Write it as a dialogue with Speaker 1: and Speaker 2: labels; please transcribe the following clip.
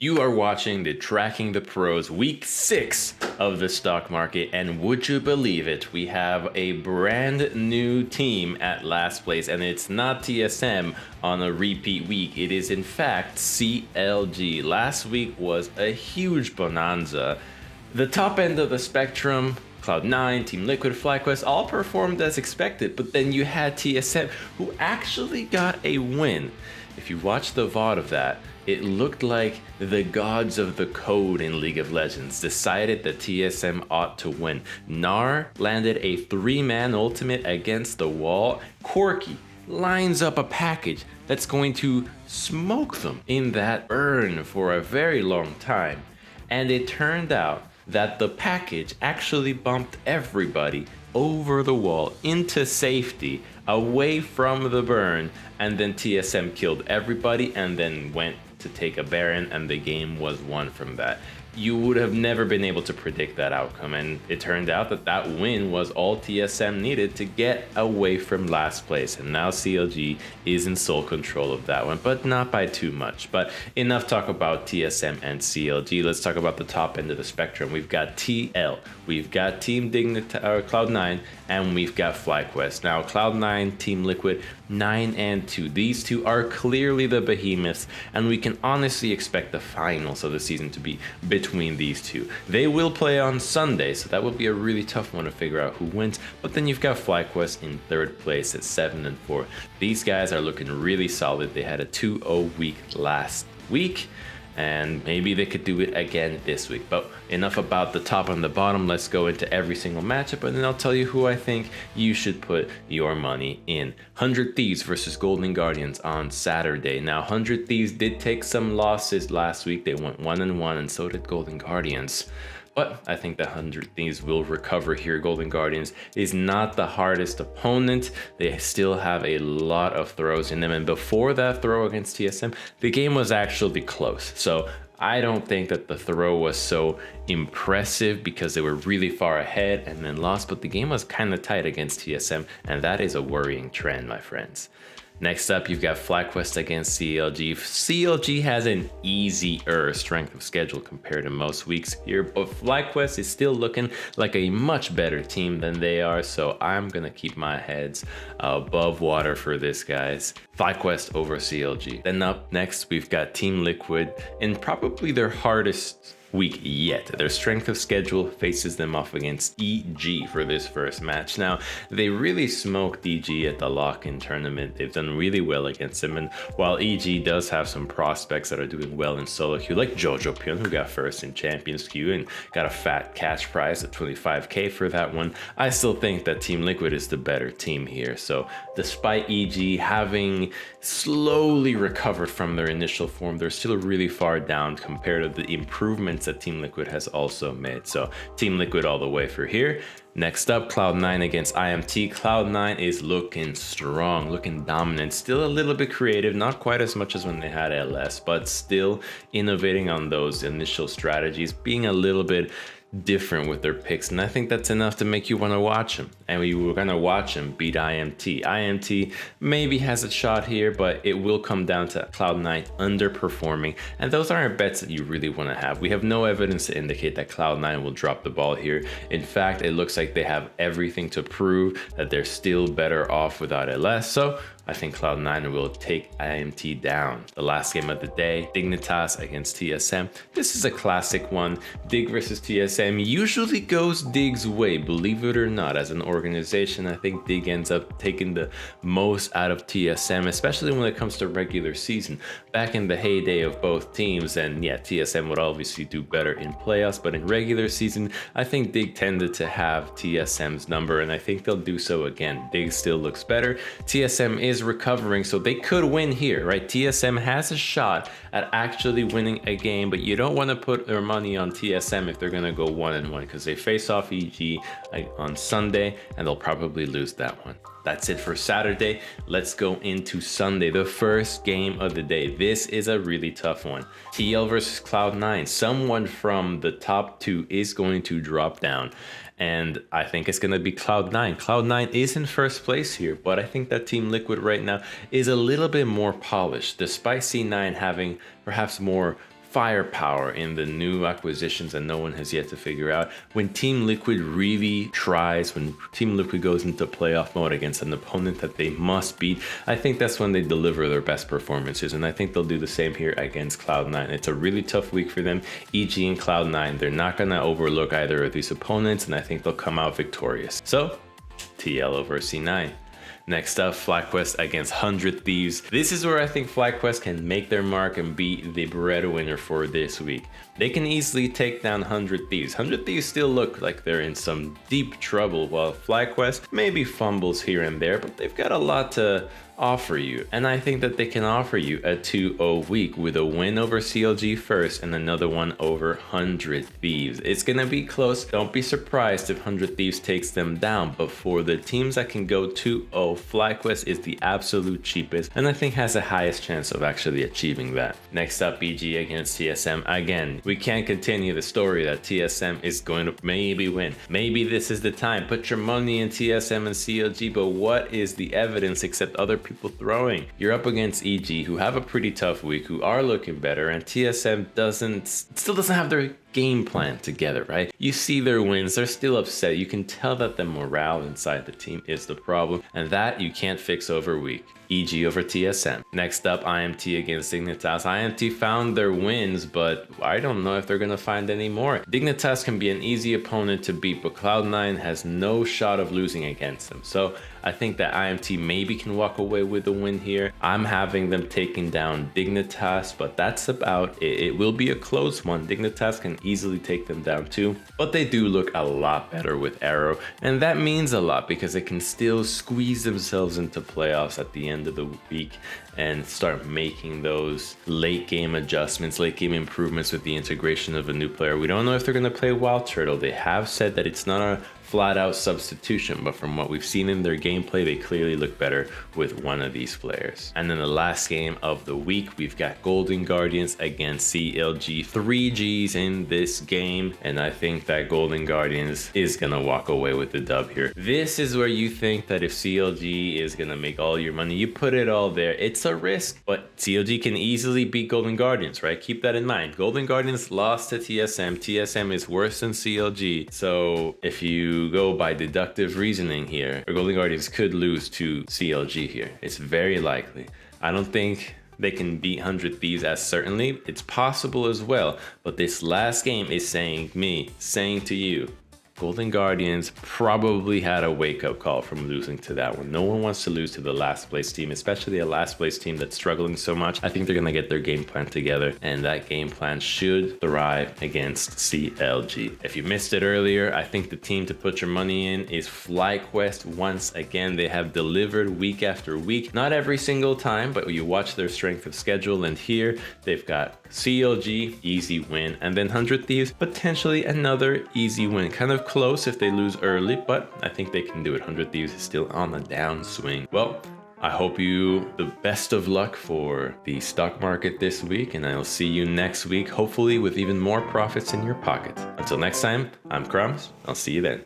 Speaker 1: You are watching the Tracking the Pros week 6 of the stock market, and would you believe it, we have a brand new team at last place, and it's not TSM on a repeat week. It is in fact CLG. Last week was a huge bonanza. The top end of the spectrum, Cloud9, Team Liquid, FlyQuest all performed as expected, but then you had TSM who actually got a win. If you watch the VOD of that, it looked like the gods of the code in League of Legends decided that TSM ought to win. Gnar landed a 3-man ultimate against the wall. Corki lines up a package that's going to smoke them in that burn for a very long time. And it turned out that the package actually bumped everybody over the wall into safety, away from the burn, and then TSM killed everybody and then went to take a Baron, and the game was won from that. You would have never been able to predict that outcome, and it turned out that that win was all TSM needed to get away from last place, and now CLG is in sole control of that one, but not by too much. But enough talk about TSM and CLG. Let's talk about the top end of the spectrum. We've got TL, we've got Team Cloud9, and we've got FlyQuest. Now Cloud9, Team Liquid, 9 and 2. These two are clearly the behemoths, and we can honestly expect the finals of the season to be between these two. They will play on Sunday, so that will be a really tough one to figure out who wins. But then you've got FlyQuest in 3rd place at 7 and 4. These guys are looking really solid. They had a 2-0 week last week, and maybe they could do it again this week. But enough about the top and the bottom. Let's go into every single matchup, and then I'll tell you who I think you should put your money in. 100 Thieves versus Golden Guardians on Saturday. Now, 100 Thieves did take some losses last week. They went 1-1, and so did Golden Guardians. But I think the 100 Thieves will recover here. Golden Guardians is not the hardest opponent. They still have a lot of throws in them. And before that throw against TSM, the game was actually close. So I don't think that the throw was so impressive because they were really far ahead and then lost. But the game was kind of tight against TSM. And that is a worrying trend, my friends. Next up, you've got FlyQuest against CLG. CLG has an easier strength of schedule compared to most weeks here, but FlyQuest is still looking like a much better team than they are, so I'm gonna keep my heads above water for this, guys. FlyQuest over CLG. Then up next, we've got Team Liquid in probably their hardest week yet. Their strength of schedule faces them off against EG for this first match. Now, they really smoked EG at the lock-in tournament. They've done really well against them, and while EG does have some prospects that are doing well in solo queue, like Jojo Pion, who got first in Champions queue and got a fat cash prize at 25k for that one, I still think that Team Liquid is the better team here. So despite EG having slowly recovered from their initial form, they're still really far down compared to the improvements that Team Liquid has also made. So Team Liquid all the way for here. Next up, Cloud9 against IMT. Cloud9 is looking strong, looking dominant, still a little bit creative, not quite as much as when they had LS, but still innovating on those initial strategies, being a little bit different with their picks, and I think that's enough to make you want to watch them. And we were going to watch them beat IMT. IMT maybe has a shot here, but it will come down to Cloud9 underperforming, and those aren't bets that you really want to have. We have no evidence to indicate that Cloud9 will drop the ball here. In fact, it looks like they have everything to prove that they're still better off without LS, so I think Cloud9 will take IMT down. The last game of the day, Dignitas against TSM. This is a classic one. Dig versus TSM usually goes Dig's way, believe it or not. As an organization, I think Dig ends up taking the most out of TSM, especially when it comes to regular season. Back in the heyday of both teams, and yeah, TSM would obviously do better in playoffs, but in regular season, I think Dig tended to have TSM's number, and I think they'll do so again. Dig still looks better. TSM is recovering, so they could win here, right? TSM has a shot at actually winning a game, but you don't want to put their money on TSM if they're going to go 1-1, because they face off EG on Sunday and they'll probably lose that one. That's it for Saturday. Let's go into Sunday, the first game of the day. This is a really tough one. TL versus Cloud9. Someone from the top two is going to drop down, and I think it's going to be Cloud9. Cloud9 is in first place here, but I think that Team Liquid right now is a little bit more polished, despite C9 having perhaps more firepower in the new acquisitions that no one has yet to figure out. When Team Liquid really tries, when Team Liquid goes into playoff mode against an opponent that they must beat, I think that's when they deliver their best performances, and I think they'll do the same here against Cloud9. It's a really tough week for them. EG and Cloud9, they're not going to overlook either of these opponents, and I think they'll come out victorious. So, TL over C9. Next up, FlyQuest against 100 Thieves. This is where I think FlyQuest can make their mark and be the breadwinner for this week. They can easily take down 100 Thieves. 100 Thieves still look like they're in some deep trouble, while FlyQuest maybe fumbles here and there, but they've got a lot to offer you. And I think that they can offer you a 2-0 week with a win over CLG first and another one over 100 Thieves. It's gonna be close. Don't be surprised if 100 Thieves takes them down, but for the teams that can go 2-0, FlyQuest is the absolute cheapest and I think has the highest chance of actually achieving that. Next up, BG against TSM. Again, we can't continue the story that TSM is going to maybe win. Maybe this is the time. Put your money in TSM and CLG, but what is the evidence except other people throwing? You're up against EG, who have a pretty tough week, who are looking better, and TSM still doesn't have their game plan together, right? You see their wins, they're still upset. You can tell that the morale inside the team is the problem, and that you can't fix over a week. EG over TSM. Next up, IMT against Dignitas. IMT found their wins, but I don't know if they're gonna find any more. Dignitas can be an easy opponent to beat, but Cloud9 has no shot of losing against them. So I think that IMT maybe can walk away with the win here. I'm having them taking down Dignitas, but that's about it. It will be a close one. Dignitas can easily take them down too, but they do look a lot better with Arrow, and that means a lot because they can still squeeze themselves into playoffs at the end of the week and start making those late game adjustments, late game improvements with the integration of a new player. We don't know if they're going to play Wild Turtle. They have said that it's not a flat out substitution, but from what we've seen in their gameplay, they clearly look better with one of these players. And then the last game of the week, we've got Golden Guardians against CLG. 3 Gs in this game, and I think that Golden Guardians is gonna walk away with the dub here. This is where you think that if CLG is gonna make all your money, you put it all there. It's a risk, but CLG can easily beat Golden Guardians, right? Keep that in mind. Golden Guardians lost to TSM. TSM is worse than CLG, so if you go by deductive reasoning here, the Golden Guardians could lose to CLG here. It's very likely. I don't think they can beat 100 Thieves as certainly. It's possible as well, but this last game is saying to you, Golden Guardians probably had a wake-up call from losing to that one. No one wants to lose to the last place team, especially a last place team that's struggling so much. I think they're gonna get their game plan together, and that game plan should thrive against CLG. If you missed it earlier, I think the team to put your money in is FlyQuest. Once again, they have delivered week after week. Not every single time, but you watch their strength of schedule, and here they've got CLG, easy win, and then 100 Thieves, potentially another easy win. Kind of close if they lose early, but I think they can do it. 100 Thieves is still on the downswing. Well, I hope you the best of luck for the stock market this week, and I'll see you next week, hopefully with even more profits in your pocket. Until next time, I'm Crumbz. I'll see you then.